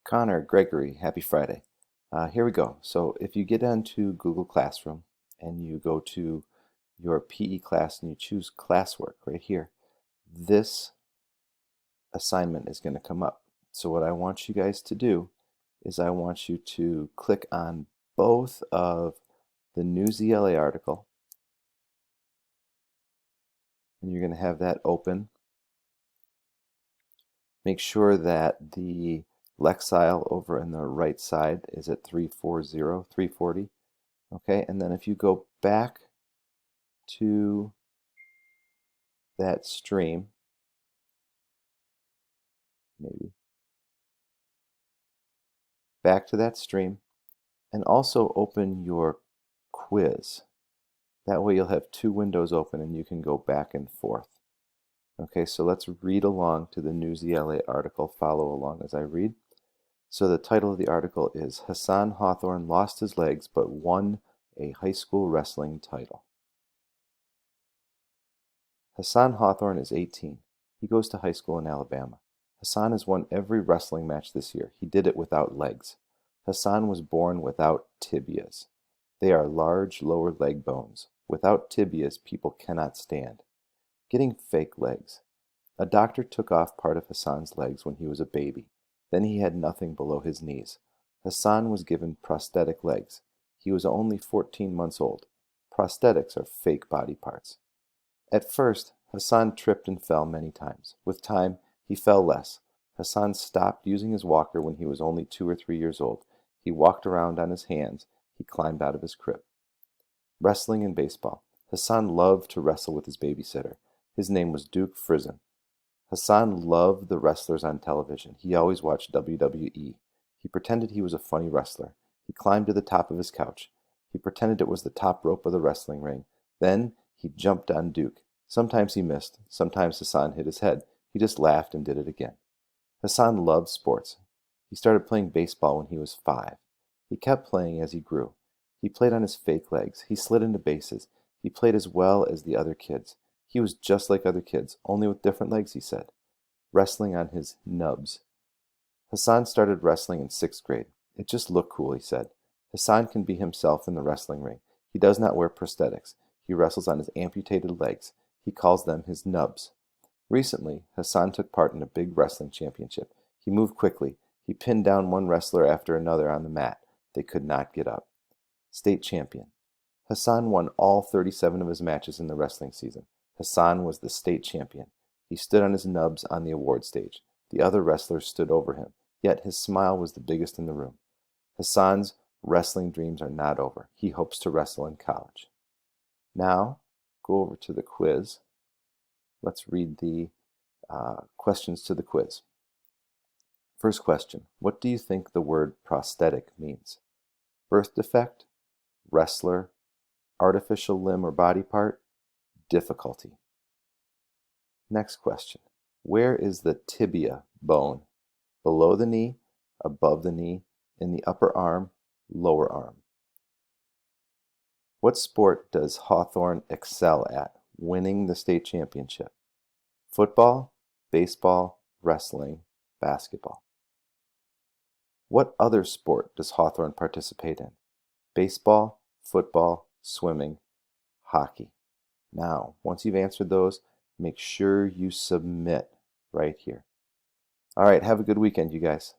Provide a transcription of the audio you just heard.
Connor, Gregory, happy Friday. Here we go. So if you get onto Google Classroom and you go to your PE class and you choose classwork right here, this assignment is going to come up. So what I want you guys to do is I want you to click on both of the NEWSELA article, and you're going to have that open. Make sure that the Lexile over in the right side is at 340. Okay, and then if you go back to that stream, maybe back to that stream, and also open your quiz. That way you'll have two windows open and you can go back and forth. Okay, so let's read along to the NEWSELA article. Follow along as I read. So the title of the article is Hassan Hawthorne Lost His Legs but Won a High School Wrestling Title. Hassan Hawthorne is 18. He goes to high school in Alabama. Hassan has won every wrestling match this year. He did it without legs. Hassan was born without tibias. They are large lower leg bones. Without tibias, people cannot stand. Getting fake legs. A doctor took off part of Hassan's legs when he was a baby. Then he had nothing below his knees. Hassan was given prosthetic legs. He was only 14 months old. Prosthetics are fake body parts. At first, Hassan tripped and fell many times. With time, he fell less. Hassan stopped using his walker when he was only 2 or 3 years old. He walked around on his hands. He climbed out of his crib. Wrestling and baseball. Hassan loved to wrestle with his babysitter. His name was Duke Frizen. Hassan loved the wrestlers on television. He always watched WWE. He pretended he was a funny wrestler. He climbed to the top of his couch. He pretended it was the top rope of the wrestling ring. Then he jumped on Duke. Sometimes he missed. Sometimes Hassan hit his head. He just laughed and did it again. Hassan loved sports. He started playing baseball when he was 5. He kept playing as he grew. He played on his fake legs. He slid into bases. He played as well as the other kids. He was just like other kids, only with different legs, he said. Wrestling on his nubs. Hassan started wrestling in 6th grade. It just looked cool, he said. Hassan can be himself in the wrestling ring. He does not wear prosthetics. He wrestles on his amputated legs. He calls them his nubs. Recently, Hassan took part in a big wrestling championship. He moved quickly. He pinned down one wrestler after another on the mat. They could not get up. State champion. Hassan won all 37 of his matches in the wrestling season. Hassan was the state champion. He stood on his nubs on the award stage. The other wrestlers stood over him, yet his smile was the biggest in the room. Hassan's wrestling dreams are not over. He hopes to wrestle in college. Now, go over to the quiz. Let's read the questions to the quiz. First question, what do you think the word prosthetic means? Birth defect, wrestler, artificial limb or body part, difficulty. Next question, where is the tibia bone? Below the knee, above the knee, in the upper arm, lower arm. What sport does Hawthorne excel at, winning the state championship? Football, baseball, wrestling, basketball. What other sport does Hawthorne participate in? Baseball, football, swimming, hockey. Now, once you've answered those, make sure you submit right here. All right, have a good weekend, you guys.